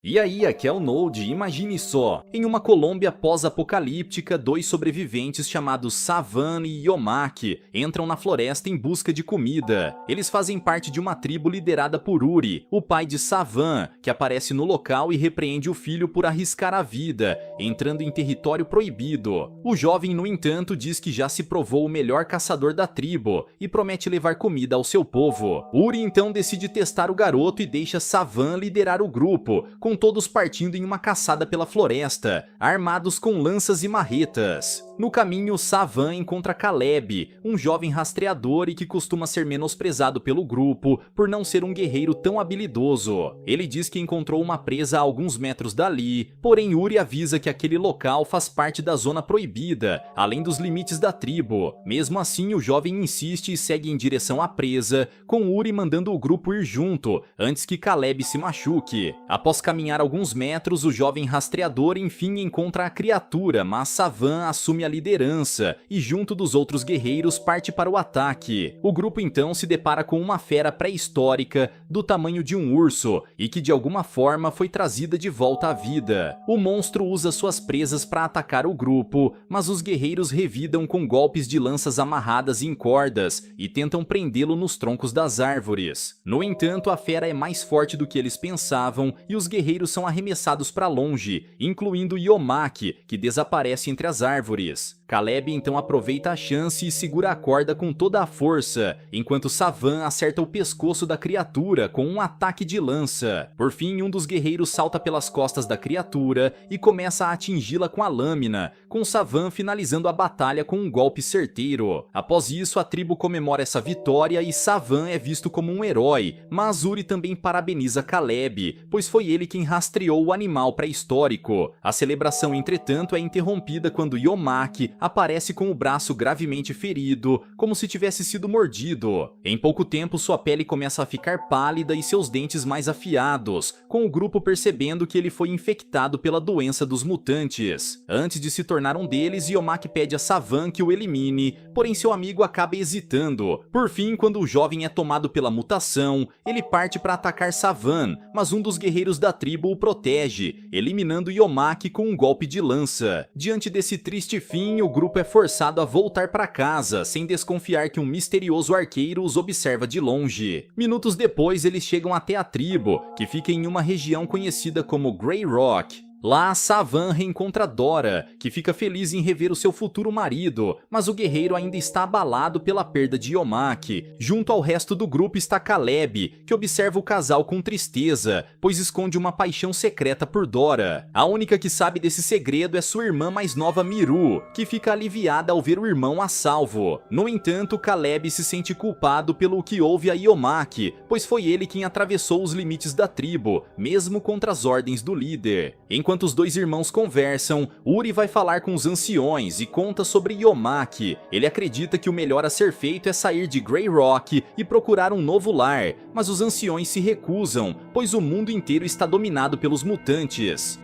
E aí, aqui é o Node, imagine só, em uma Colômbia pós-apocalíptica, dois sobreviventes chamados Savan e Yomak entram na floresta em busca de comida. Eles fazem parte de uma tribo liderada por Uri, o pai de Savan, que aparece no local e repreende o filho por arriscar a vida, entrando em território proibido. O jovem, no entanto, diz que já se provou o melhor caçador da tribo e promete levar comida ao seu povo. Uri então decide testar o garoto e deixa Savan liderar o grupo, com todos partindo em uma caçada pela floresta, armados com lanças e marretas. No caminho, Savan encontra Caleb, um jovem rastreador e que costuma ser menosprezado pelo grupo por não ser um guerreiro tão habilidoso. Ele diz que encontrou uma presa a alguns metros dali, porém Uri avisa que aquele local faz parte da zona proibida, além dos limites da tribo. Mesmo assim, o jovem insiste e segue em direção à presa, com Uri mandando o grupo ir junto, antes que Caleb se machuque. Após caminhar alguns metros, o jovem rastreador enfim encontra a criatura, mas Savan assume a liderança e junto dos outros guerreiros parte para o ataque. O grupo então se depara com uma fera pré-histórica do tamanho de um urso e que de alguma forma foi trazida de volta à vida. O monstro usa suas presas para atacar o grupo, mas os guerreiros revidam com golpes de lanças amarradas em cordas e tentam prendê-lo nos troncos das árvores. No entanto, a fera é mais forte do que eles pensavam e os guerreiros são arremessados para longe, incluindo Yomak, que desaparece entre as árvores. Caleb então aproveita a chance e segura a corda com toda a força, enquanto Savan acerta o pescoço da criatura com um ataque de lança. Por fim, um dos guerreiros salta pelas costas da criatura e começa a atingi-la com a lâmina, com Savan finalizando a batalha com um golpe certeiro. Após isso, a tribo comemora essa vitória e Savan é visto como um herói, mas Uri também parabeniza Caleb, pois foi ele quem rastreou o animal pré-histórico. A celebração, entretanto, é interrompida quando Yomak aparece com o braço gravemente ferido, como se tivesse sido mordido. Em pouco tempo, sua pele começa a ficar pálida e seus dentes mais afiados, com o grupo percebendo que ele foi infectado pela doença dos mutantes. Antes de se tornar um deles, Yomak pede a Savan que o elimine, porém seu amigo acaba hesitando. Por fim, quando o jovem é tomado pela mutação, ele parte para atacar Savan, mas um dos guerreiros da tribo o protege, eliminando Yomak com um golpe de lança. Diante desse triste fim, o grupo é forçado a voltar para casa, sem desconfiar que um misterioso arqueiro os observa de longe. Minutos depois, eles chegam até a tribo, que fica em uma região conhecida como Grey Rock. Lá, Savan reencontra Dora, que fica feliz em rever o seu futuro marido, mas o guerreiro ainda está abalado pela perda de Yomak. Junto ao resto do grupo está Caleb, que observa o casal com tristeza, pois esconde uma paixão secreta por Dora. A única que sabe desse segredo é sua irmã mais nova Miru, que fica aliviada ao ver o irmão a salvo. No entanto, Caleb se sente culpado pelo que houve a Yomak, pois foi ele quem atravessou os limites da tribo, mesmo contra as ordens do líder. Enquanto os dois irmãos conversam, Uri vai falar com os anciões e conta sobre Yomak. Ele acredita que o melhor a ser feito é sair de Grey Rock e procurar um novo lar, mas os anciões se recusam, pois o mundo inteiro está dominado pelos mutantes.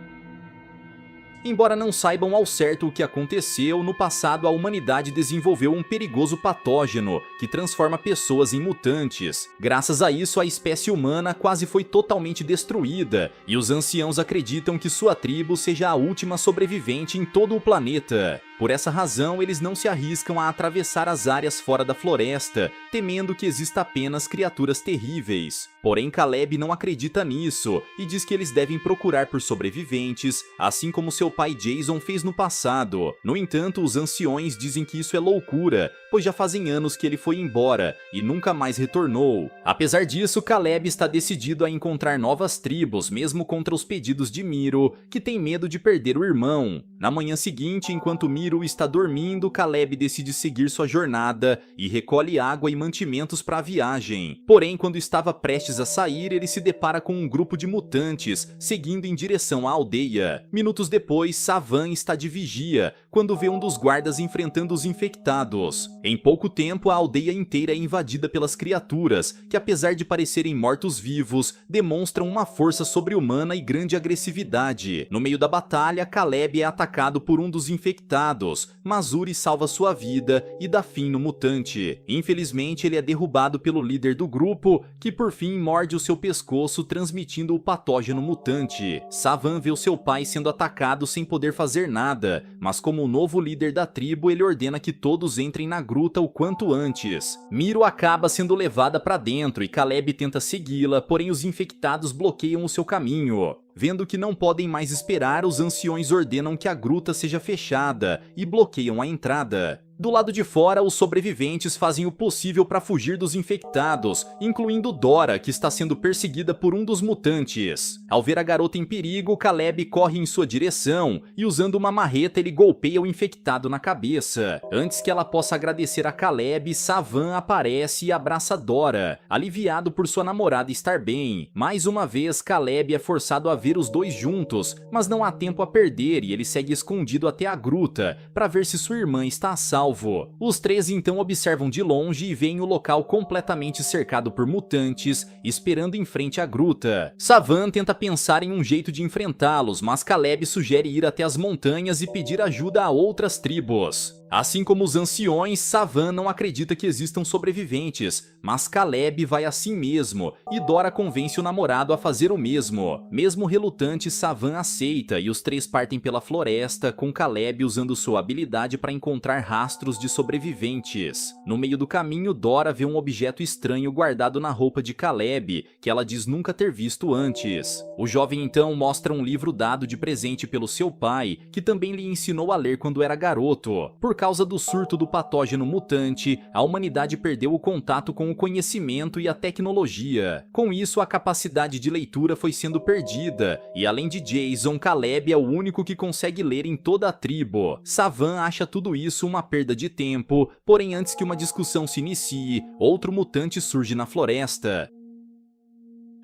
Embora não saibam ao certo o que aconteceu, no passado a humanidade desenvolveu um perigoso patógeno que transforma pessoas em mutantes. Graças a isso, a espécie humana quase foi totalmente destruída, e os anciãos acreditam que sua tribo seja a última sobrevivente em todo o planeta. Por essa razão, eles não se arriscam a atravessar as áreas fora da floresta, temendo que exista apenas criaturas terríveis. Porém, Caleb não acredita nisso e diz que eles devem procurar por sobreviventes, assim como seu pai Jason fez no passado. No entanto, os anciões dizem que isso é loucura, pois já fazem anos que ele foi embora e nunca mais retornou. Apesar disso, Caleb está decidido a encontrar novas tribos, mesmo contra os pedidos de Miro, que tem medo de perder o irmão. Na manhã seguinte, enquanto Miro está dormindo, Caleb decide seguir sua jornada e recolhe água e mantimentos para a viagem. Porém, quando estava prestes a sair, ele se depara com um grupo de mutantes seguindo em direção à aldeia. Minutos depois, Savan está de vigia quando vê um dos guardas enfrentando os infectados. Em pouco tempo, a aldeia inteira é invadida pelas criaturas, que apesar de parecerem mortos-vivos, demonstram uma força sobre-humana e grande agressividade. No meio da batalha, Caleb é atacado por um dos infectados, infectados, mas Uri salva sua vida e dá fim no mutante. Infelizmente, ele é derrubado pelo líder do grupo, que por fim morde o seu pescoço, transmitindo o patógeno mutante. Savan vê o seu pai sendo atacado sem poder fazer nada, mas como o novo líder da tribo, ele ordena que todos entrem na gruta o quanto antes. Miro acaba sendo levada para dentro e Caleb tenta segui-la, porém os infectados bloqueiam o seu caminho. Vendo que não podem mais esperar, os anciões ordenam que a gruta seja fechada e bloqueiam a entrada. Do lado de fora, os sobreviventes fazem o possível para fugir dos infectados, incluindo Dora, que está sendo perseguida por um dos mutantes. Ao ver a garota em perigo, Caleb corre em sua direção e, usando uma marreta, ele golpeia o infectado na cabeça. Antes que ela possa agradecer a Caleb, Savan aparece e abraça Dora, aliviado por sua namorada estar bem. Mais uma vez, Caleb é forçado a ver os dois juntos, mas não há tempo a perder e ele segue escondido até a gruta para ver se sua irmã está a salvo. Os três então observam de longe e veem o local completamente cercado por mutantes, esperando em frente à gruta. Savan tenta pensar em um jeito de enfrentá-los, mas Caleb sugere ir até as montanhas e pedir ajuda a outras tribos. Assim como os anciões, Savan não acredita que existam sobreviventes, mas Caleb vai assim mesmo, e Dora convence o namorado a fazer o mesmo. Mesmo relutante, Savan aceita e os três partem pela floresta, com Caleb usando sua habilidade para encontrar rastros de sobreviventes. No meio do caminho, Dora vê um objeto estranho guardado na roupa de Caleb, que ela diz nunca ter visto antes. O jovem então mostra um livro dado de presente pelo seu pai, que também lhe ensinou a ler quando era garoto. Por causa do surto do patógeno mutante, a humanidade perdeu o contato com o conhecimento e a tecnologia. Com isso, a capacidade de leitura foi sendo perdida, e além de Jason, Caleb é o único que consegue ler em toda a tribo. Savan acha tudo isso uma perda de tempo, porém antes que uma discussão se inicie, outro mutante surge na floresta.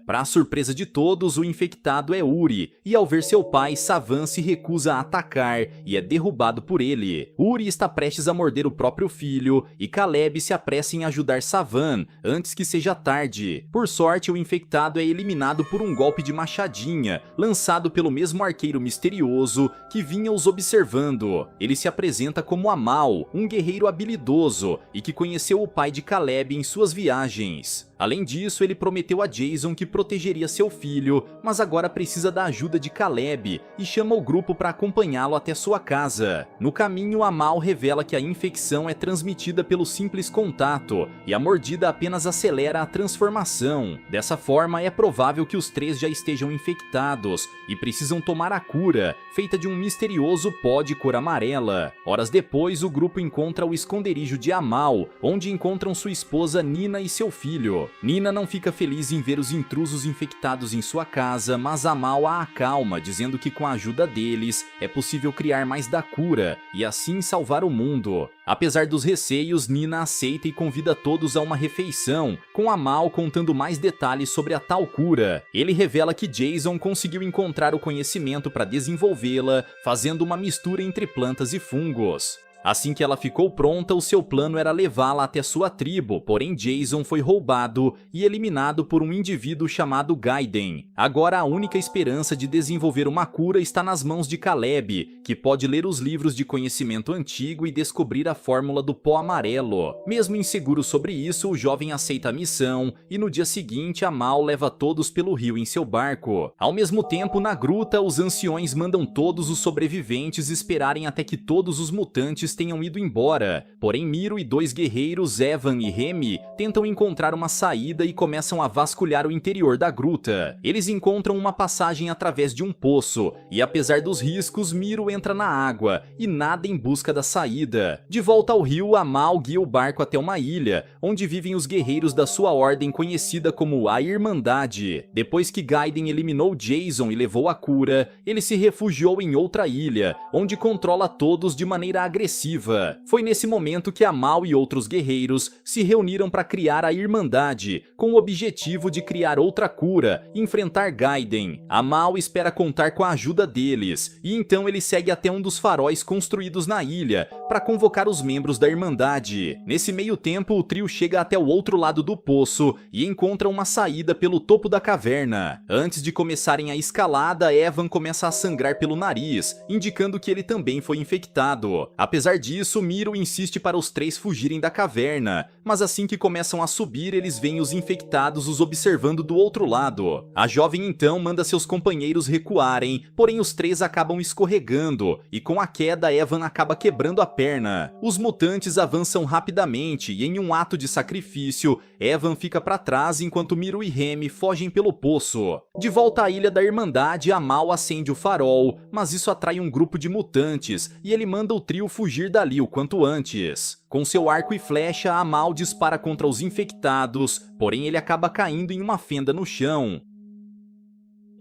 Para a surpresa de todos, o infectado é Uri, e ao ver seu pai, Savan se recusa a atacar e é derrubado por ele. Uri está prestes a morder o próprio filho, e Caleb se apressa em ajudar Savan, antes que seja tarde. Por sorte, o infectado é eliminado por um golpe de machadinha, lançado pelo mesmo arqueiro misterioso que vinha os observando. Ele se apresenta como Amal, um guerreiro habilidoso, e que conheceu o pai de Caleb em suas viagens. Além disso, ele prometeu a Jason que protegeria seu filho, mas agora precisa da ajuda de Caleb e chama o grupo para acompanhá-lo até sua casa. No caminho, Amal revela que a infecção é transmitida pelo simples contato e a mordida apenas acelera a transformação. Dessa forma, é provável que os três já estejam infectados e precisam tomar a cura, feita de um misterioso pó de cor amarela. Horas depois, o grupo encontra o esconderijo de Amal, onde encontram sua esposa Nina e seu filho. Nina não fica feliz em ver os intrusos infectados em sua casa, mas Amal a acalma, dizendo que com a ajuda deles é possível criar mais da cura e assim salvar o mundo. Apesar dos receios, Nina aceita e convida todos a uma refeição, com Amal contando mais detalhes sobre a tal cura. Ele revela que Jason conseguiu encontrar o conhecimento para desenvolvê-la, fazendo uma mistura entre plantas e fungos. Assim que ela ficou pronta, o seu plano era levá-la até sua tribo, porém Jason foi roubado e eliminado por um indivíduo chamado Gaiden. Agora a única esperança de desenvolver uma cura está nas mãos de Caleb, que pode ler os livros de conhecimento antigo e descobrir a fórmula do pó amarelo. Mesmo inseguro sobre isso, o jovem aceita a missão e no dia seguinte Amal leva todos pelo rio em seu barco. Ao mesmo tempo, na gruta, os anciões mandam todos os sobreviventes esperarem até que todos os mutantes tenham ido embora, porém Miro e dois guerreiros, Evan e Remy, tentam encontrar uma saída e começam a vasculhar o interior da gruta. Eles encontram uma passagem através de um poço, e apesar dos riscos, Miro entra na água e nada em busca da saída. De volta ao rio, Amal guia o barco até uma ilha, onde vivem os guerreiros da sua ordem conhecida como a Irmandade. Depois que Gaiden eliminou Jason e levou a cura, ele se refugiou em outra ilha, onde controla todos de maneira agressiva agressiva. Foi nesse momento que Amal e outros guerreiros se reuniram para criar a Irmandade, com o objetivo de criar outra cura e enfrentar Gaiden. Amal espera contar com a ajuda deles, e então ele segue até um dos faróis construídos na ilha para convocar os membros da Irmandade. Nesse meio tempo, o trio chega até o outro lado do poço e encontra uma saída pelo topo da caverna. Antes de começarem a escalada, Evan começa a sangrar pelo nariz, indicando que ele também foi infectado. Apesar disso, Miro insiste para os três fugirem da caverna, mas assim que começam a subir, eles veem os infectados os observando do outro lado. A jovem então manda seus companheiros recuarem, porém os três acabam escorregando, e com a queda, Evan acaba quebrando a perna. Os mutantes avançam rapidamente e em um ato de sacrifício, Evan fica para trás enquanto Miro e Remy fogem pelo poço. De volta à Ilha da Irmandade, Amal acende o farol, mas isso atrai um grupo de mutantes e ele manda o trio fugir dali o quanto antes. Com seu arco e flecha, Amal dispara contra os infectados, porém ele acaba caindo em uma fenda no chão.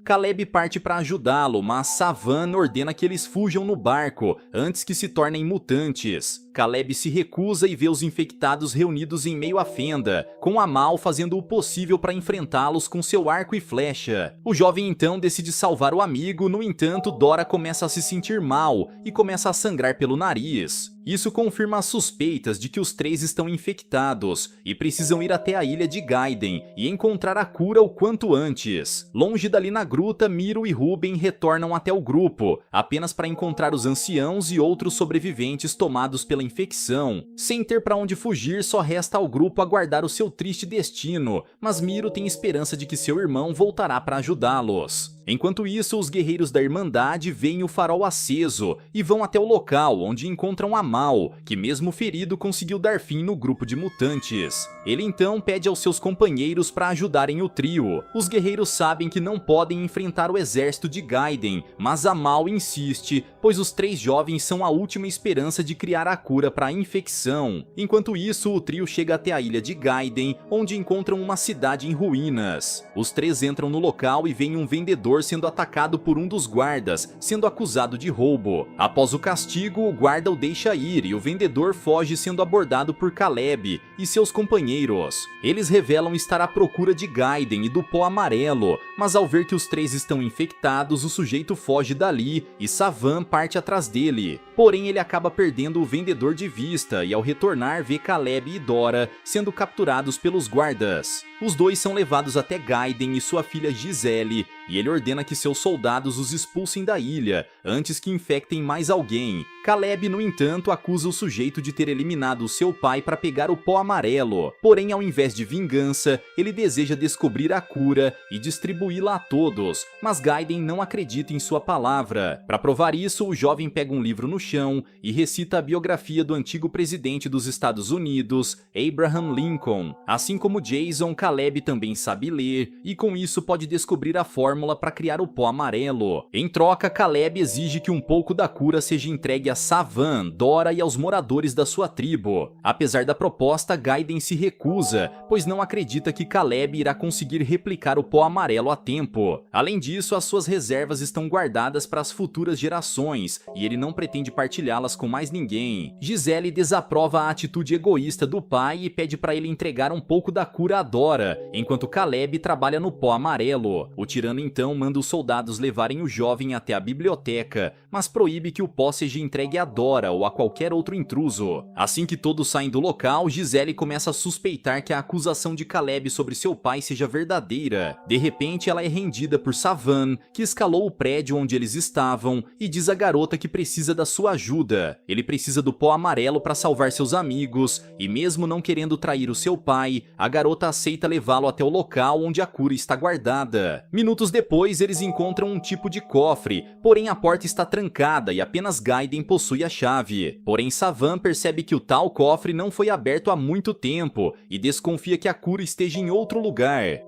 Caleb parte para ajudá-lo, mas Savan ordena que eles fujam no barco antes que se tornem mutantes. Caleb se recusa e vê os infectados reunidos em meio à fenda, com Amal fazendo o possível para enfrentá-los com seu arco e flecha. O jovem então decide salvar o amigo, no entanto, Dora começa a se sentir mal e começa a sangrar pelo nariz. Isso confirma as suspeitas de que os três estão infectados e precisam ir até a ilha de Gaiden e encontrar a cura o quanto antes. Longe dali na gruta, Miro e Ruben retornam até o grupo, apenas para encontrar os anciãos e outros sobreviventes tomados pela infecção. Sem ter para onde fugir, só resta ao grupo aguardar o seu triste destino, mas Miro tem esperança de que seu irmão voltará para ajudá-los. Enquanto isso, os guerreiros da Irmandade veem o farol aceso e vão até o local, onde encontram Amal, que mesmo ferido conseguiu dar fim no grupo de mutantes. Ele então pede aos seus companheiros para ajudarem o trio. Os guerreiros sabem que não podem enfrentar o exército de Gaiden, mas Amal insiste, pois os três jovens são a última esperança de criar a cura para a infecção. Enquanto isso, o trio chega até a ilha de Gaiden, onde encontram uma cidade em ruínas. Os três entram no local e veem um vendedor sendo atacado por um dos guardas, sendo acusado de roubo. Após o castigo, o guarda o deixa ir e o vendedor foge sendo abordado por Caleb e seus companheiros. Eles revelam estar à procura de Gaiden e do pó amarelo, mas ao ver que os três estão infectados, o sujeito foge dali e Savan parte atrás dele. Porém, ele acaba perdendo o vendedor de vista e ao retornar vê Caleb e Dora sendo capturados pelos guardas. Os dois são levados até Gaiden e sua filha Giselle, e ele ordena que seus soldados os expulsem da ilha, antes que infectem mais alguém. Caleb, no entanto, acusa o sujeito de ter eliminado seu pai para pegar o pó amarelo. Porém, ao invés de vingança, ele deseja descobrir a cura e distribuí-la a todos, mas Gaiden não acredita em sua palavra. Para provar isso, o jovem pega um livro no chão e recita a biografia do antigo presidente dos Estados Unidos, Abraham Lincoln. Assim como Jason, Caleb também sabe ler, e com isso pode descobrir a fórmula para criar o pó amarelo. Em troca, Caleb exige que um pouco da cura seja entregue a Savan, Dora e aos moradores da sua tribo. Apesar da proposta, Gaiden se recusa, pois não acredita que Caleb irá conseguir replicar o pó amarelo a tempo. Além disso, as suas reservas estão guardadas para as futuras gerações, e ele não pretende partilhá-las com mais ninguém. Giselle desaprova a atitude egoísta do pai e pede para ele entregar um pouco da cura a Dora, enquanto Caleb trabalha no pó amarelo. O tirano então manda os soldados levarem o jovem até a biblioteca, mas proíbe que o pó seja entregue a Dora ou a qualquer outro intruso. Assim que todos saem do local, Giselle começa a suspeitar que a acusação de Caleb sobre seu pai seja verdadeira. De repente, ela é rendida por Savan, que escalou o prédio onde eles estavam, e diz à garota que precisa da sua ajuda. Ele precisa do pó amarelo para salvar seus amigos, e mesmo não querendo trair o seu pai, a garota aceita levá-lo até o local onde a cura está guardada. Minutos depois, eles encontram um tipo de cofre, porém a porta está trancada e apenas Gaiden possui a chave. Porém, Savan percebe que o tal cofre não foi aberto há muito tempo e desconfia que a cura esteja em outro lugar.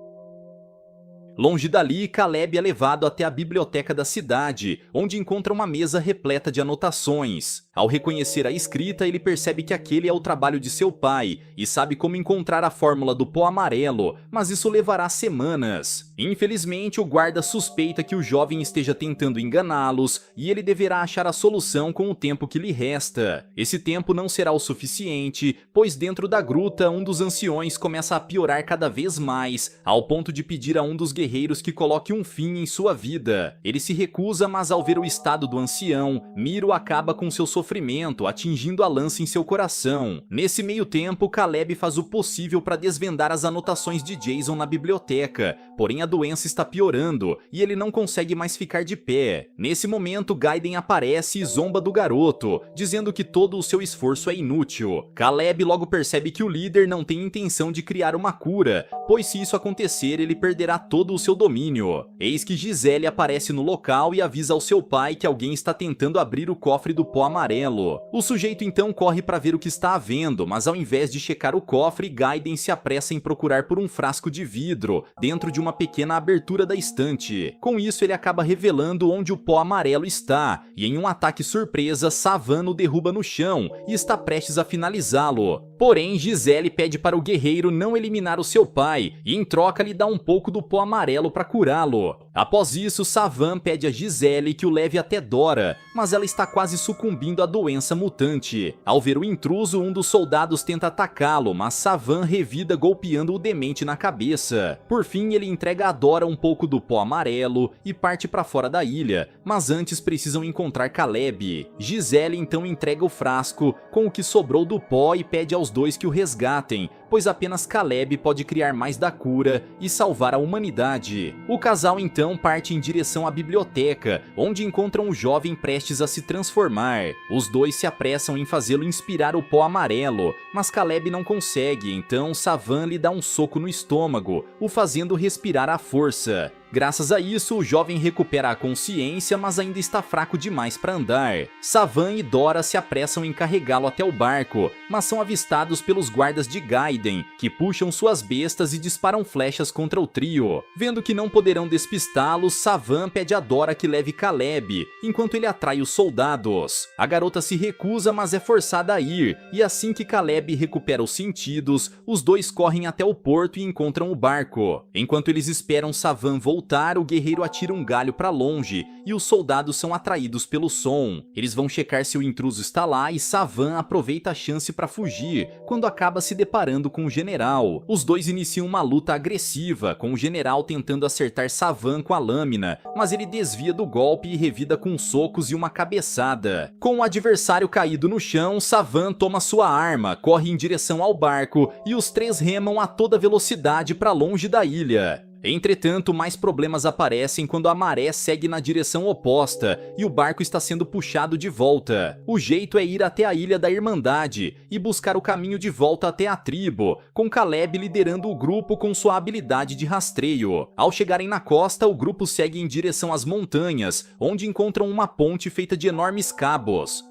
Longe dali, Caleb é levado até a biblioteca da cidade, onde encontra uma mesa repleta de anotações. Ao reconhecer a escrita, ele percebe que aquele é o trabalho de seu pai e sabe como encontrar a fórmula do pó amarelo, mas isso levará semanas. Infelizmente, o guarda suspeita que o jovem esteja tentando enganá-los e ele deverá achar a solução com o tempo que lhe resta. Esse tempo não será o suficiente, pois dentro da gruta um dos anciões começa a piorar cada vez mais, ao ponto de pedir a um dos guerreiros que coloque um fim em sua vida. Ele se recusa, mas ao ver o estado do ancião, Miro acaba com seu sofrimento, atingindo a lança em seu coração. Nesse meio tempo, Caleb faz o possível para desvendar as anotações de Jason na biblioteca, porém a doença está piorando e ele não consegue mais ficar de pé. Nesse momento, Gaiden aparece e zomba do garoto, dizendo que todo o seu esforço é inútil. Caleb logo percebe que o líder não tem intenção de criar uma cura, pois se isso acontecer, ele perderá todo o seu domínio. Eis que Gisele aparece no local e avisa ao seu pai que alguém está tentando abrir o cofre do pó amarelo. O sujeito então corre para ver o que está havendo, mas ao invés de checar o cofre, Gaiden se apressa em procurar por um frasco de vidro dentro de uma pequena abertura da estante. Com isso, ele acaba revelando onde o pó amarelo está, e em um ataque surpresa, Savan o derruba no chão e está prestes a finalizá-lo. Porém, Gisele pede para o guerreiro não eliminar o seu pai e em troca lhe dá um pouco do pó amarelo para curá-lo. Após isso, Savan pede a Gisele que o leve até Dora, mas ela está quase sucumbindo à doença mutante. Ao ver o intruso, um dos soldados tenta atacá-lo, mas Savan revida golpeando o demente na cabeça. Por fim, ele entrega a Dora um pouco do pó amarelo e parte para fora da ilha, mas antes precisam encontrar Caleb. Gisele então entrega o frasco com o que sobrou do pó e pede aos dois que o resgatem, pois apenas Caleb pode criar mais da cura e salvar a humanidade. O casal então parte em direção à biblioteca, onde encontram o jovem prestes a se transformar. Os dois se apressam em fazê-lo inspirar o pó amarelo, mas Caleb não consegue, então Savan lhe dá um soco no estômago, o fazendo respirar à força. Graças a isso, o jovem recupera a consciência, mas ainda está fraco demais para andar. Savan e Dora se apressam em carregá-lo até o barco, mas são avistados pelos guardas de Gaiden, que puxam suas bestas e disparam flechas contra o trio. Vendo que não poderão despistá-los, Savan pede a Dora que leve Caleb, enquanto ele atrai os soldados. A garota se recusa, mas é forçada a ir, e assim que Caleb recupera os sentidos, os dois correm até o porto e encontram o barco. Enquanto eles esperam Savan voltar, o guerreiro atira um galho para longe e os soldados são atraídos pelo som. Eles vão checar se o intruso está lá e Savan aproveita a chance para fugir, quando acaba se deparando com o general. Os dois iniciam uma luta agressiva, com o general tentando acertar Savan com a lâmina, mas ele desvia do golpe e revida com socos e uma cabeçada. Com o adversário caído no chão, Savan toma sua arma, corre em direção ao barco e os três remam a toda velocidade para longe da ilha. Entretanto, mais problemas aparecem quando a maré segue na direção oposta e o barco está sendo puxado de volta. O jeito é ir até a Ilha da Irmandade e buscar o caminho de volta até a tribo, com Caleb liderando o grupo com sua habilidade de rastreio. Ao chegarem na costa, o grupo segue em direção às montanhas, onde encontram uma ponte feita de enormes cabos.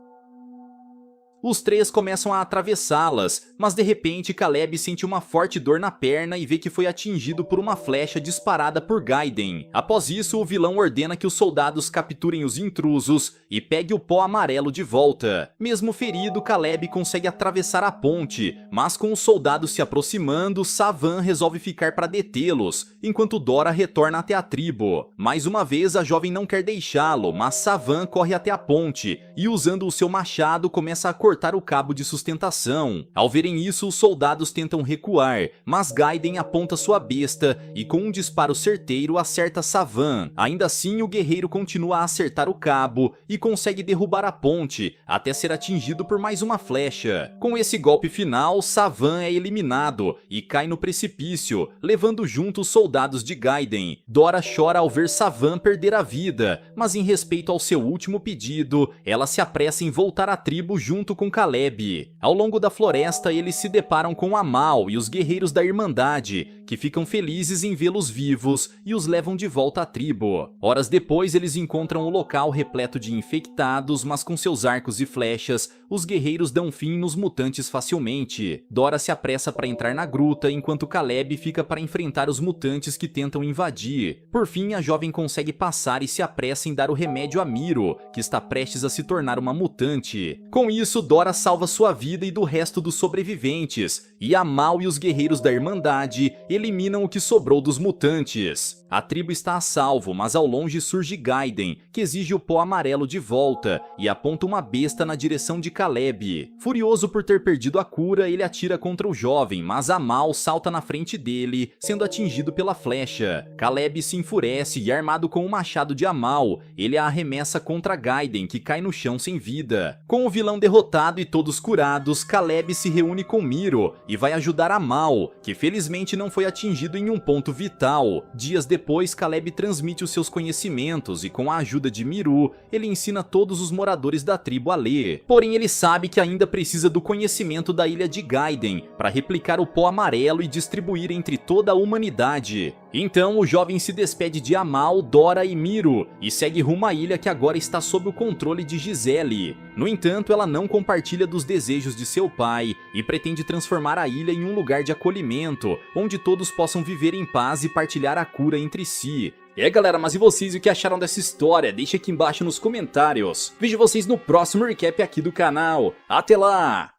Os três começam a atravessá-las, mas de repente Caleb sente uma forte dor na perna e vê que foi atingido por uma flecha disparada por Gaiden. Após isso, o vilão ordena que os soldados capturem os intrusos e pegue o pó amarelo de volta. Mesmo ferido, Caleb consegue atravessar a ponte, mas com os soldados se aproximando, Savan resolve ficar para detê-los, enquanto Dora retorna até a tribo. Mais uma vez, a jovem não quer deixá-lo, mas Savan corre até a ponte e, usando o seu machado, começa a cortar o cabo de sustentação. Ao verem isso, os soldados tentam recuar, mas Gaiden aponta sua besta e com um disparo certeiro acerta Savan. Ainda assim, o guerreiro continua a acertar o cabo e consegue derrubar a ponte, até ser atingido por mais uma flecha. Com esse golpe final, Savan é eliminado e cai no precipício, levando junto os soldados de Gaiden. Dora chora ao ver Savan perder a vida, mas em respeito ao seu último pedido, ela se apressa em voltar à tribo junto com Caleb. Ao longo da floresta, eles se deparam com Amal e os guerreiros da Irmandade, que ficam felizes em vê-los vivos e os levam de volta à tribo. Horas depois, eles encontram o local repleto de infectados, mas com seus arcos e flechas, os guerreiros dão fim nos mutantes facilmente. Dora se apressa para entrar na gruta, enquanto Caleb fica para enfrentar os mutantes que tentam invadir. Por fim, a jovem consegue passar e se apressa em dar o remédio a Miro, que está prestes a se tornar uma mutante. Com isso, Dora salva sua vida e do resto dos sobreviventes, e Amal e os guerreiros da Irmandade eliminam o que sobrou dos mutantes. A tribo está a salvo, mas ao longe surge Gaiden, que exige o pó amarelo de volta e aponta uma besta na direção de Caleb. Furioso por ter perdido a cura, ele atira contra o jovem, mas Amal salta na frente dele, sendo atingido pela flecha. Caleb se enfurece e, armado com o machado de Amal, ele a arremessa contra Gaiden, que cai no chão sem vida. Com o vilão derrotado e todos curados, Caleb se reúne com Miro e vai ajudar Amal, que felizmente não foi atingido em um ponto vital. Dias depois, Caleb transmite os seus conhecimentos e, com a ajuda de Miru, ele ensina todos os moradores da tribo a ler. Porém, ele sabe que ainda precisa do conhecimento da ilha de Gaiden para replicar o pó amarelo e distribuir entre toda a humanidade. Então, o jovem se despede de Amal, Dora e Miro e segue rumo à ilha que agora está sob o controle de Giselle. No entanto, ela não compartilha dos desejos de seu pai e pretende transformar a ilha em um lugar de acolhimento, onde todos possam viver em paz e partilhar a cura entre si. Galera, mas e vocês, o que acharam dessa história? Deixa aqui embaixo nos comentários. Vejo vocês no próximo recap aqui do canal. Até lá!